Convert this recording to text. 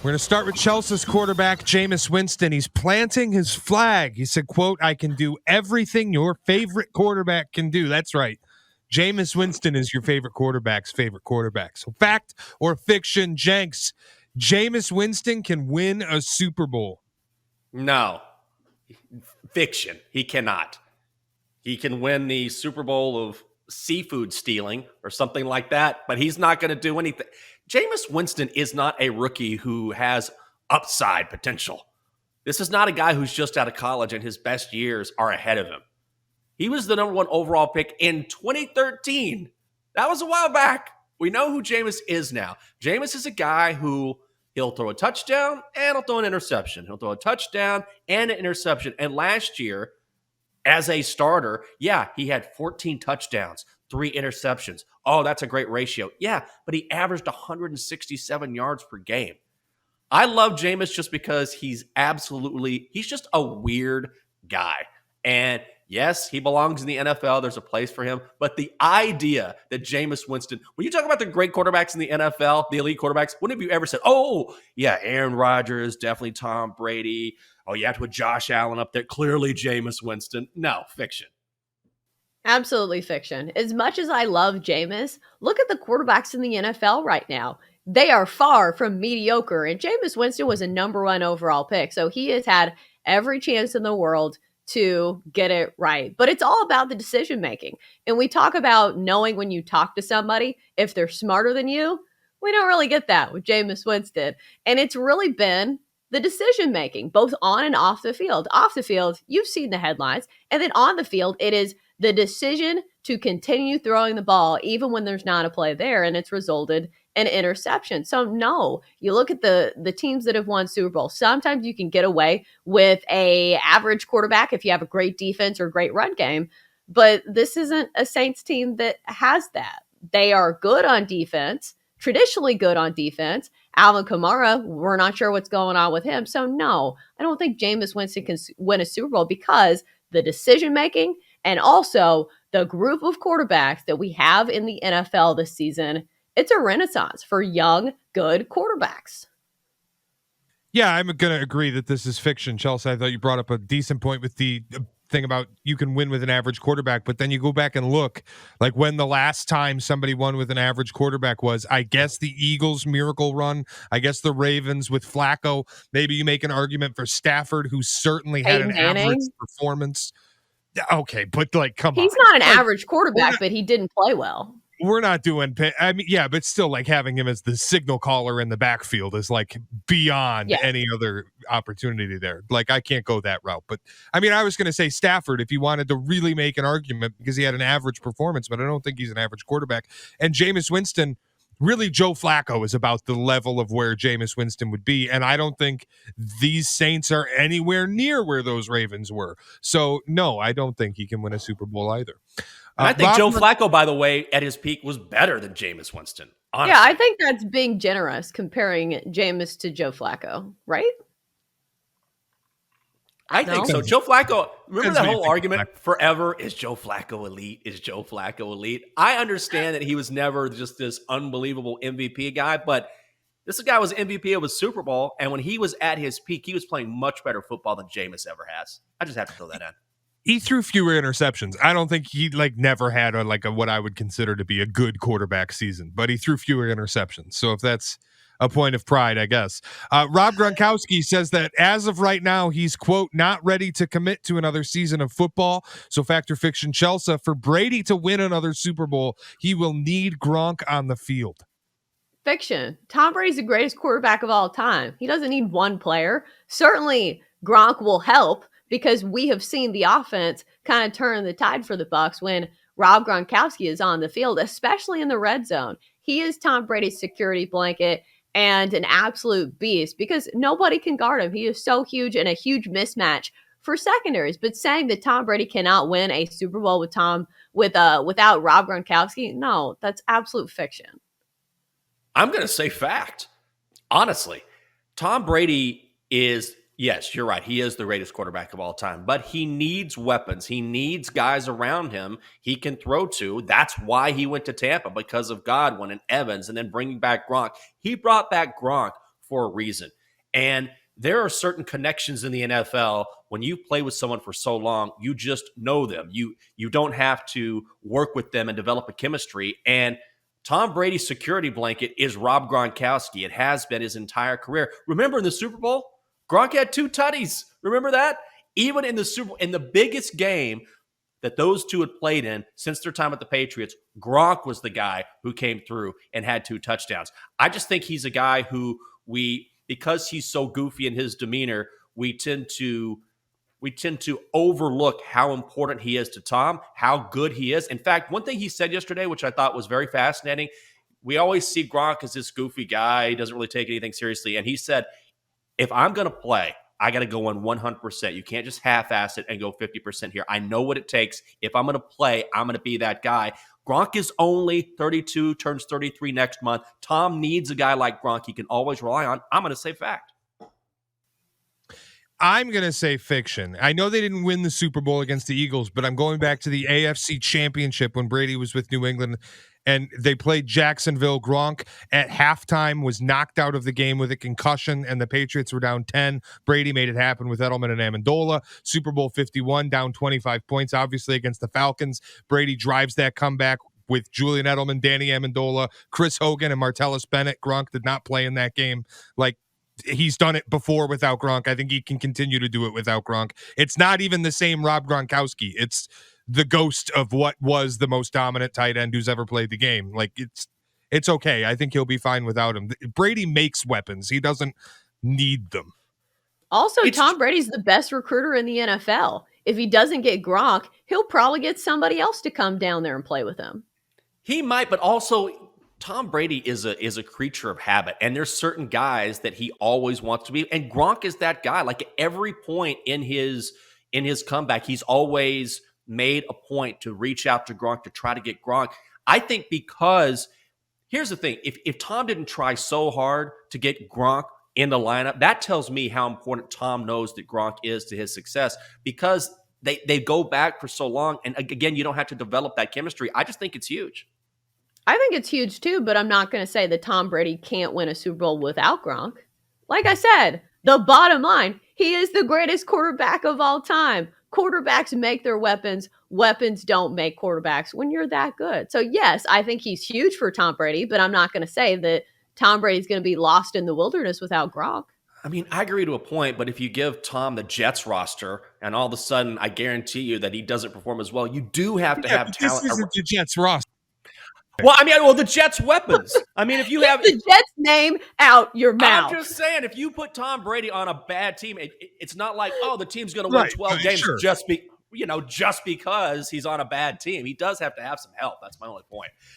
We're going to start with Chelsea's quarterback, Jameis Winston. He's planting his flag. He said, quote, "I can do everything your favorite quarterback can do." That's right. Jameis Winston is your favorite quarterback's favorite quarterback. So fact or fiction, Jenks, Jameis Winston can win a Super Bowl. No. Fiction. He cannot. He can win the Super Bowl of seafood stealing or something like that, but he's not going to do anything. Jameis Winston is not a rookie who has upside potential. This is not a guy who's just out of college and his best years are ahead of him. He was the number 1 overall pick in 2013. That was a while back. We know who Jameis is now. Jameis is a guy who he'll throw a touchdown and he'll throw an interception. He'll throw a touchdown and an interception. And last year, as a starter, yeah, he had 14 touchdowns, 3 interceptions. Oh, that's a great ratio. Yeah, but he averaged 167 yards per game. I love Jameis just because he's just a weird guy. And yes, he belongs in the NFL. There's a place for him. But the idea that Jameis Winston, when you talk about the great quarterbacks in the NFL, the elite quarterbacks, when have you ever said, oh, yeah, Aaron Rodgers, definitely Tom Brady. Oh, you have to put Josh Allen up there. Clearly Jameis Winston. No, fiction. Absolutely fiction. As much as I love Jameis, look at the quarterbacks in the NFL right now. They are far from mediocre. And Jameis Winston was a number 1 overall pick. So he has had every chance in the world to get it right. But it's all about the decision making. And we talk about knowing when you talk to somebody, if they're smarter than you. We don't really get that with Jameis Winston. And it's really been the decision making, both on and off the field. Off the field, you've seen the headlines. And then on the field, it is the decision to continue throwing the ball, even when there's not a play there, and it's resulted in interception. So no, you look at the teams that have won Super Bowl. Sometimes you can get away with a average quarterback if you have a great defense or great run game, but this isn't a Saints team that has that. They are good on defense, traditionally good on defense. Alvin Kamara, we're not sure what's going on with him. So no, I don't think Jameis Winston can win a Super Bowl because the decision making and also the group of quarterbacks that we have in the NFL this season, it's a renaissance for young, good quarterbacks. Yeah, I'm going to agree that this is fiction, Chelsea. I thought you brought up a decent point with the thing about you can win with an average quarterback, but then you go back and look like when the last time somebody won with an average quarterback was, I guess, the Eagles' miracle run. I guess the Ravens with Flacco. Maybe you make an argument for Stafford, who certainly had an average performance. Okay, but like, come on. He's not an average quarterback, but he didn't play well. We're not doing, I mean, yeah, but still, like having him as the signal caller in the backfield is like beyond any other opportunity there. Like, I can't go that route. But I mean, I was going to say Stafford if you wanted to really make an argument because he had an average performance, but I don't think he's an average quarterback. And Jameis Winston, really, Joe Flacco is about the level of where Jameis Winston would be. And I don't think these Saints are anywhere near where those Ravens were. So, no, I don't think he can win a Super Bowl either. I think Joe Flacco, by the way, at his peak was better than Jameis Winston. Honestly. Yeah, I think that's being generous comparing Jameis to Joe Flacco, right? I think so. Joe Flacco, remember that whole argument forever, is Joe Flacco elite? Is Joe Flacco elite? I understand that he was never just this unbelievable MVP guy, but this guy was MVP of a Super Bowl, and when he was at his peak, he was playing much better football than Jameis ever has. I just have to throw that in. He threw fewer interceptions. I don't think he never had a what I would consider to be a good quarterback season, but he threw fewer interceptions. So if that's a point of pride, I guess. Rob Gronkowski says that as of right now, he's, quote, not ready to commit to another season of football. So fact or fiction, Chelsea, for Brady to win another Super Bowl, he will need Gronk on the field. Fiction. Tom Brady's the greatest quarterback of all time. He doesn't need one player. Certainly Gronk will help, because we have seen the offense kind of turn the tide for the Bucs when Rob Gronkowski is on the field, especially in the red zone. He is Tom Brady's security blanket and an absolute beast because nobody can guard him. He is so huge and a huge mismatch for secondaries. But saying that Tom Brady cannot win a Super Bowl without Rob Gronkowski, no, that's absolute fiction. I'm going to say fact. Honestly, Tom Brady is... Yes, you're right. He is the greatest quarterback of all time, but he needs weapons. He needs guys around him he can throw to. That's why he went to Tampa, because of Godwin and Evans, and then bringing back Gronk. He brought back Gronk for a reason. And there are certain connections in the NFL when you play with someone for so long, you just know them. You don't have to work with them and develop a chemistry. And Tom Brady's security blanket is Rob Gronkowski. It has been his entire career. Remember in the Super Bowl, Gronk had 2 tutties. Remember that? Even in the biggest game that those two had played in since their time with the Patriots, Gronk was the guy who came through and had 2 touchdowns. I just think he's a guy who because he's so goofy in his demeanor, we tend to overlook how important he is to Tom, how good he is. In fact, one thing he said yesterday, which I thought was very fascinating, we always see Gronk as this goofy guy. He doesn't really take anything seriously. And he said, if I'm going to play, I got to go in 100%. You can't just half-ass it and go 50% here. I know what it takes. If I'm going to play, I'm going to be that guy. Gronk is only 32, turns 33 next month. Tom needs a guy like Gronk he can always rely on. I'm going to say fact. I'm going to say fiction. I know they didn't win the Super Bowl against the Eagles, but I'm going back to the AFC Championship when Brady was with New England and they played Jacksonville. Gronk at halftime was knocked out of the game with a concussion, and the Patriots were down 10. Brady made it happen with Edelman and Amendola. Super Bowl 51, down 25 points, obviously, against the Falcons. Brady drives that comeback with Julian Edelman, Danny Amendola, Chris Hogan, and Martellus Bennett. Gronk did not play in that game. Like, he's done it before without Gronk. I think he can continue to do it without Gronk. It's not even the same Rob Gronkowski. It's the ghost of what was the most dominant tight end who's ever played the game. Like, it's okay. I think he'll be fine without him. Brady makes weapons. He doesn't need them. Also, Tom Brady's the best recruiter in the NFL. If he doesn't get Gronk, he'll probably get somebody else to come down there and play with him. He might, but also Tom Brady is a creature of habit, and there's certain guys that he always wants to be, and Gronk is that guy. Like, at every point in his comeback, he's always made a point to reach out to Gronk to try to get Gronk. I think because here's the thing: if Tom didn't try so hard to get Gronk in the lineup, that tells me how important Tom knows that Gronk is to his success, because they go back for so long, and again, you don't have to develop that chemistry. I just think it's huge. I think it's huge too, but I'm not going to say that Tom Brady can't win a Super Bowl without Gronk. Like I said, the bottom line, he is the greatest quarterback of all time. Quarterbacks make their weapons. Weapons don't make quarterbacks when you're that good. So yes, I think he's huge for Tom Brady, but I'm not going to say that Tom Brady's going to be lost in the wilderness without Gronk. I mean, I agree to a point, but if you give Tom the Jets roster and all of a sudden I guarantee you that he doesn't perform as well, you do have to have talent. This isn't the Jets roster. Well, the Jets' weapons. I mean, if you have the Jets name out your mouth. I'm just saying, if you put Tom Brady on a bad team, it's not like, oh, the team's going to win 12 games sure. just because he's on a bad team. He does have to have some help. That's my only point.